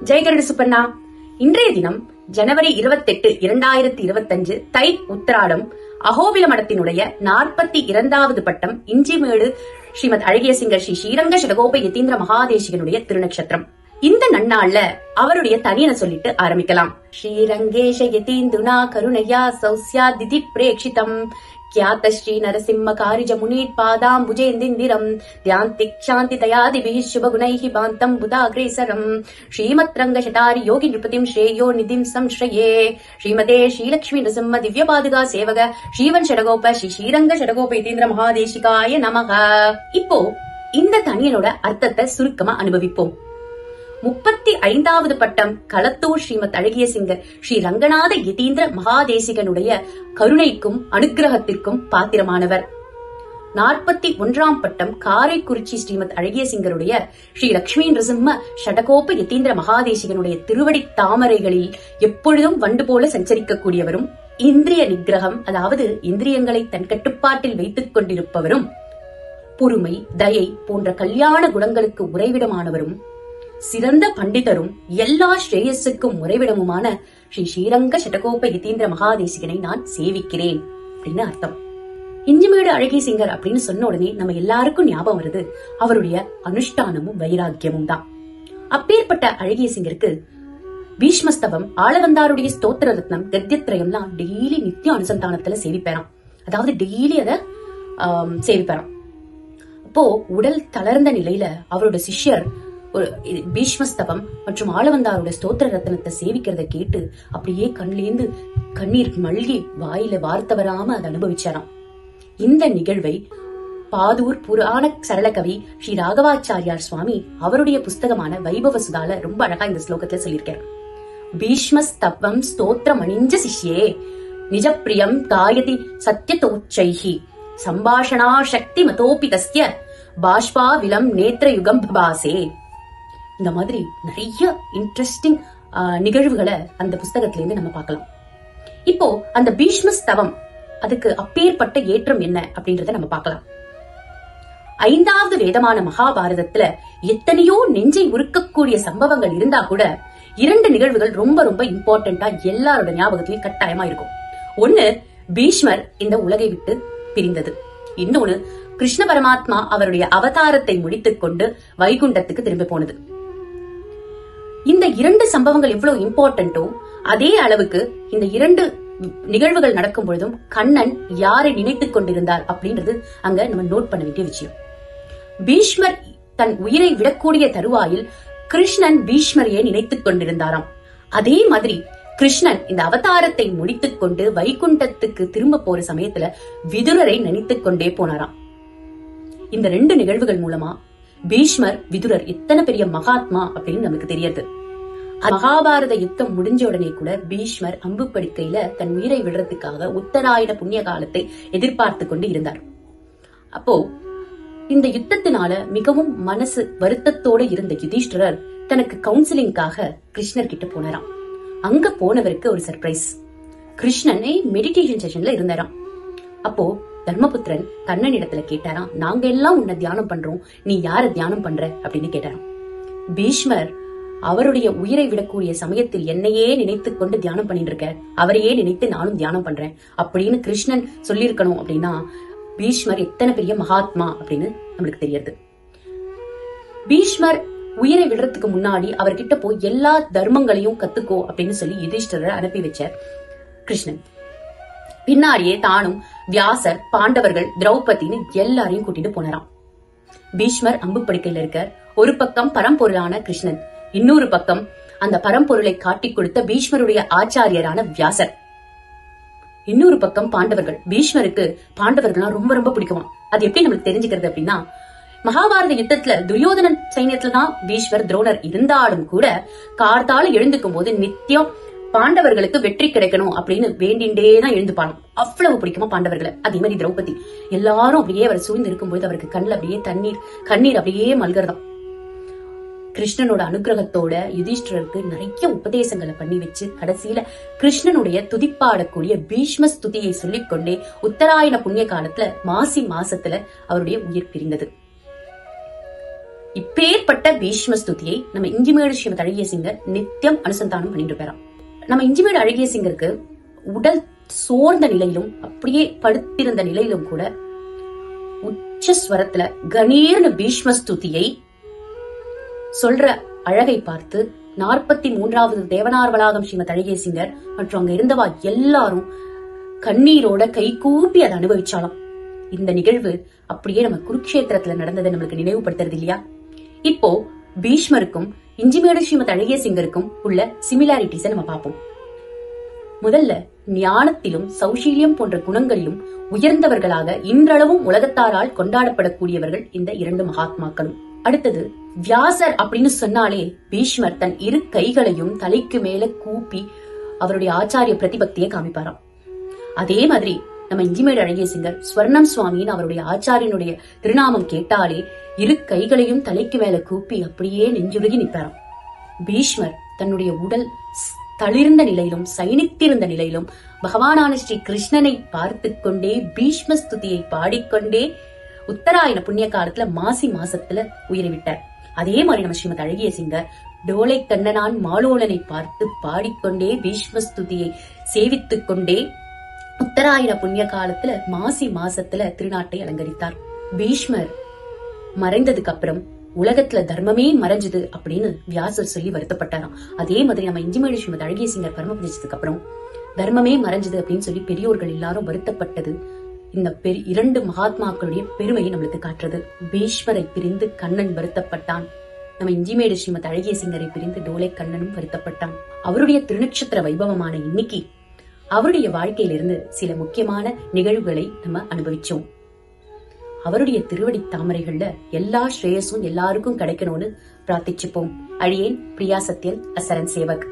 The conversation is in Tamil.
ஜெயகருட சுப்பண்ணா. இன்றைய தினம் ஜனவரி 28, 2025 தை உத்திராடம் அகோபில மடத்தினுடைய 42வது பட்டம் இஞ்சிமேடு ஸ்ரீமத் அழகிய சிங்கர் ஸ்ரீ ஸ்ரீரங்க சடகோப யதீந்திர மகாதேசிகனுடைய திருநக்ஷத்திரம். இந்த நன்னாள்ல அவருடைய தனியனை சொல்லிட்டு ஆரம்பிக்கலாம். ஸ்ரீரங்கேஷ யதீந்துனா கருணையா சௌஸ்யா திதி பிரேக்ஷிதம் கியாத ஸ்ரீ நரசிம்ம காரிஜ முனீட் பாதாம் புஜேந்திந்திரம் தியாந்திக் சாந்தி தயாதிபிஹ சுபகுணைஹி பாந்தம் புதாக்ரேசரம் ஸ்ரீமத் ரங்க சடாரி யோகி நிருபதிம் ஸ்ரேயோ நிதிம் சம்ஸ்ரயே ஸ்ரீமதே ஸ்ரீலக்ஷ்மி நரசிம்ம திவ்ய பாதுகா சேவக ஸ்ரீவன் ஷடகோப ஸ்ரீ ஸ்ரீரங்க ஷடகோப யதீந்திர மகாதேசிகாய நமக. இப்போ இந்த தனியனோட அர்த்தத்தை சுருக்கமா அனுபவிப்போம். 35வது பட்டம் களத்தூர் ஸ்ரீமத் அழகிய சிங்கர் ஸ்ரீ ரங்கநாத யதீந்திர மகாதேசிகனுடைய கருணைக்கும் அனுகிரகத்திற்கும் பாத்திரமானவர். 41ஆம் பட்டம் காரைக்குறிச்சி ஸ்ரீமத் அழகிய சிங்கருடைய ஸ்ரீ லட்சுமி நரசிம்ம ஷடகோப யதீந்திர மகாதேசிகனுடைய திருவடி தாமரைகளில் எப்பொழுதும் வண்டு போல சஞ்சரிக்கக்கூடியவரும், இந்திரிய நிகிரகம் அதாவது இந்திரியங்களை தன் கட்டுப்பாட்டில் வைத்துக் கொண்டிருப்பவரும், பொறுமை தயை போன்ற கல்யாண குணங்களுக்கு உறைவிடமானவரும், சிறந்த பண்டிதரும் எல்லா ஸ்ரேயஸுக்கும் உறைவிடமுமான ஸ்ரீ ஸ்ரீரங்க சடகோப யதீந்திர மகாதேசிகனை நான் சேவிக்கிறேன் அப்படின்னு அர்த்தம். இஞ்சிமேடு அழகிய சிங்கர் அப்படின்னு சொன்ன உடனே நம்ம எல்லாருக்கும் ஞாபகம் வருது அவருடைய அனுஷ்டானமும் வைராக்கியமும் தான். அப்பேற்பட்ட அழகிய சிங்கருக்கு பீஷ்மஸ்தவம், ஆளவந்தாருடைய ஸ்தோத்திர ரத்னம், கத்தியத்ரயம்லாம் டெய்லி நித்திய அனுசந்தானத்துல சேவிப்பேறாம். அதாவது டெய்லி அத சேவிப்பேறாம். அப்போ உடல் தளர்ந்த நிலையில அவரோட சிஷ்யர் ஒரு பீஷ்மஸ்தவம் மற்றும் ஆளவந்தாரோட ஸ்தோத்திர ரத்னத்தை சேவிக்கிறத கேட்டு அப்படியே கண்ணிலேந்து கண்ணீர் மல்கி வாயில வார்த்தை வராம அதை அனுபவிச்சாராம். இந்த நிகழ்வை பாதூர் புராண சரளகவி ஸ்ரீ ராகவாச்சாரியார் சுவாமி அவருடைய புஸ்தகமான வைபவ சுதால ரொம்ப அழகா இந்த ஸ்லோகத்துல சொல்லியிருக்காரு. பீஷ்மஸ்தவம் ஸ்தோத்திரம் அணிஞ்ச சிஷ்யே நிஜப்பிரியம் காயதி சத்யதோச்சைஹி சம்பாஷணா சக்தி மதோபி தஸ்ய பாஷ்பா விலம் நேத்திர யுகம் பபாசே. இந்த மாதிரி நிறைய இன்ட்ரெஸ்டிங் நிகழ்வுகளை அந்த புஸ்தகத்துல இருந்து நம்ம பார்க்கலாம். இப்போ அந்த பீஷ்மஸ்தவம் அதுக்கு அப்பேற்பட்ட ஏற்றம் என்ன அப்படின்றத நம்ம பார்க்கலாம். 5வது வேதமான மகாபாரதத்துல எத்தனையோ நெஞ்சை உருக்கக்கூடிய சம்பவங்கள் இருந்தா கூட 2 நிகழ்வுகள் ரொம்ப ரொம்ப இம்பார்ட்டன்டா எல்லாரோட ஞாபகத்திலையும் கட்டாயமா இருக்கும். ஒண்ணு, பீஷ்மர் இந்த உலகை விட்டு பிரிந்தது. இன்னொன்னு, கிருஷ்ண பரமாத்மா அவருடைய அவதாரத்தை முடித்துக் கொண்டு வைகுண்டத்துக்கு திரும்பி போனது. இந்த 2 சம்பவங்கள் எவ்வளவு இம்பார்ட்டன்டோ அதே அளவுக்கு இந்த 2 நிகழ்வுகள் நடக்கும் பொழுதும் கண்ணன் யாரை நினைத்துக் கொண்டிருந்தார் அப்படின்றது அங்க நம்ம நோட் பண்ண வேண்டிய விஷயம். பீஷ்மர் தன் உயிரை விடக்கூடிய தருவாயில் கிருஷ்ணன் பீஷ்மரையே நினைத்துக் கொண்டிருந்தாராம். அதே மாதிரி கிருஷ்ணன் இந்த அவதாரத்தை முடித்துக் கொண்டு வைகுண்டத்துக்கு திரும்ப போற சமயத்துல விதுரரை நினைத்துக் கொண்டே போனாராம். இந்த 2 நிகழ்வுகள் மூலமா பீஷ்மர் விதுரர் எத்தனை பெரிய மகாத்மா அப்படின்னு நமக்கு தெரியாது. மகாபாரத யுத்தம் முடிஞ்ச உடனே கூட பீஷ்மர் அம்பு படுக்கையில தன் உயிரை விடுறதுக்காக உத்தராயண புண்ணிய காலத்தை எதிர்பார்த்து கொண்டு இருந்தார். அப்போ இந்த யுத்தத்தினால மிகவும் மனசு வருத்தத்தோட இருந்த யுதிஷ்டிரர் தனக்கு கவுன்சிலிங்காக கிருஷ்ணர் கிட்ட போனாராம். அங்க போனவருக்கு ஒரு சர்ப்ரைஸ். கிருஷ்ணனே மெடிடேஷன் செஷன்ல இருந்தாராம். அப்போ தர்மபுத்திரன் கண்ணன் இடத்துல கேட்டாராம், நாங்க எல்லாம் உன்னை தியானம் பண்றோம், நீ யார தியானம் பண்ற அப்படின்னு கேட்டாராம். பீஷ்மர் அவருடைய உயிரை விடக்கூடிய சமயத்தில் என்னையே நினைத்துக் கொண்டு தியானம் பண்ணிட்டு இருக்க, அவரையே நினைத்து நானும் தியானம் பண்றேன் அப்படின்னு கிருஷ்ணன் சொல்லியிருக்கணும். அப்படின்னா பீஷ்மர் எத்தனை பெரிய மகாத்மா அப்படின்னு நம்மளுக்கு தெரியாது. பீஷ்மர் உயிரை விடுறதுக்கு முன்னாடி அவர்கிட்ட போய் எல்லா தர்மங்களையும் கத்துக்கோ அப்படின்னு சொல்லி யுதிஷ்டிரரை அனுப்பி வச்சார் கிருஷ்ணன். பின்னாடியே தானும் வியாசர், பாண்டவர்கள், திரௌபதினு எல்லாரையும் கூட்டிட்டு போனாராம். பீஷ்மர் அம்பு படுக்கையில இருக்கார். ஒரு பக்கம் பரம்பொருளான கிருஷ்ணன், இன்னொரு பக்கம் அந்த பரம்பொருளை காட்டிக் கொடுத்த பீஷ்மருடைய ஆச்சாரியரான வியாசர், இன்னொரு பக்கம் பாண்டவர்கள். பீஷ்மருக்கு பாண்டவர்கள்லாம் ரொம்ப ரொம்ப பிடிக்குமா. அது எப்படி நம்மளுக்கு தெரிஞ்சுக்கிறது அப்படின்னா, மகாபாரத யுத்தத்துல துரியோதனன் சைன்யத்துலதான் பீஷ்மர், துரோணர் இருந்தாலும் கூட கார்த்தால எழுந்துக்கும் போது நித்தியம் பாண்டவர்களுக்கு வெற்றி கிடைக்கணும் அப்படின்னு வேண்டிண்டேதான் எழுந்துப்பானும். அவ்வளவு பிடிக்குமா பாண்டவர்களை. அதே மாதிரி திரௌபதி எல்லாரும் அப்படியே அவர் சூழ்ந்து இருக்கும்போது அவருக்கு கண்ணில் அப்படியே கண்ணீர் அப்படியே மல்கிறதாம். கிருஷ்ணனோட அனுகிரகத்தோட யுதிஷ்டிரருக்கு நிறைய உபதேசங்களை பண்ணி வச்சு கடைசியில கிருஷ்ணனுடைய துதிப்பாடக்கூடிய பீஷ்ம ஸ்துதியை சொல்லிக்கொண்டே உத்தராயண புண்ணிய காலத்துல மாசி மாசத்துல அவருடைய உயிர் பிரிந்தது. இப்பேற்பட்ட பீஷ்ம ஸ்துதியை நம்ம இஞ்சிமேடு ஸ்ரீமத் அழகிய சிங்கர் நித்தியம் அனுசந்தானம் பண்ணிட்டு இருப்பாராம். நம்ம இஞ்சிமேடு அழகிய சிங்கருக்கு உடல் சோர்ந்த நிலையிலும் அப்படியே படுத்திருந்த நிலையிலும் கூட உச்சஸ்வரத்துல கணீர்னு பீஷ்ம ஸ்துதியை சொல்ற அழகை பார்த்து 43வது தேவனார் வளாகம் ஸ்ரீமத் அழகிய சிங்கர் மற்றும் அங்க இருந்தவா எல்லாரும் கண்ணீரோட கை கூப்பி அதை அனுபவிச்சாலாம். இந்த நிகழ்வு அப்படியே நம்ம குருக்ஷேத்திரத்துல நடந்ததை நம்மளுக்கு நினைவுபடுத்துறது இல்லையா? இப்போ பீஷ்மருக்கும் இஞ்சிமேடு ஸ்ரீமத் அழகிய சிங்கருக்கும் உள்ள சிமிலாரிட்டிஸை நம்ம பார்ப்போம். முதல்ல ஞானத்திலும் சௌஷீல்யம் போன்ற குணங்களிலும் உயர்ந்தவர்களாக இன்றளவும் உலகத்தாரால் கொண்டாடப்படக்கூடியவர்கள் இந்த 2 மகாத்மாக்களும். அடுத்தது வியாசர் அப்படின்னு சொன்னாலே பீஷ்மர் தன் 2 கைகளையும் தலைக்கு மேல கூப்பி அவருடைய ஆச்சாரிய பிரதிபக்தியை காமிப்பாராம். அதே மாதிரி நம்ம இஞ்சிமேடு அழகிய சிங்கர் ஸ்வர்ணம் சுவாமின்னு அவருடைய ஆச்சாரியனுடைய திருநாமம் கேட்டாலே 2 கைகளையும் தலைக்கு மேல கூப்பி அப்படியே நெஞ்சுருகி நிற்பாராம். பீஷ்மர் தன்னுடைய உடல் தளிர்ந்த நிலையிலும் சைனித்திருந்த நிலையிலும் பகவானான ஸ்ரீ கிருஷ்ணனை பார்த்து கொண்டே பீஷ்ம ஸ்துதியை பாடிக்கொண்டே உத்தராயண புண்ணிய காலத்துல மாசி மாசத்துல உயிரிவிட்டார். அதே மாதிரி நம்ம ஸ்ரீமத் அழகிய சிங்கர் டோலை கண்ணனான் மாலோலனை பார்த்து பாடிக்கொண்டே பீஷ்ம ஸ்துதியை சேவித்துக் கொண்டே உத்தராயண புண்ணிய காலத்துல மாசி மாசத்துல திருநாட்டை அலங்கரித்தார். பீஷ்மர் மறைந்ததுக்கு அப்புறம் உலகத்துல தர்மமே மறைஞ்சது அப்படின்னு வியாசர் சொல்லி வருத்தப்பட்டாராம். அதே மாதிரி நம்ம இஞ்சிமேடு ஸ்ரீமத் அழகிய சிங்கர் பரமபதிச்சதுக்கு அப்புறம் தர்மமே மறைஞ்சது அப்படின்னு சொல்லி பெரியோர்கள் எல்லாரும் வருத்தப்பட்டது இந்த 2 மகாத்மாக்களுடைய பெருமையை நம்மளுக்கு காட்டுறது. பீஷ்மரை பிரிந்து கண்ணன் வருத்தப்பட்டான். நம்ம இஞ்சிமேடு ஸ்ரீமத் அழகிய சிங்கரை பிரிந்து டோலை கண்ணனும் வருத்தப்பட்டான். அவருடைய திருநட்சத்திர வைபவமான இன்னைக்கு அவருடைய வாழ்க்கையிலிருந்து சில முக்கியமான நிகழ்வுகளை நம்ம அனுபவிச்சோம். அவருடைய திருவடி தாமரைகள்ல எல்லா ஸ்ரேயஸும் எல்லாருக்கும் கிடைக்கணும்னு பிரார்த்திச்சுப்போம். அழியேன் பிரியா சத்யன் அசரன் சேவக்.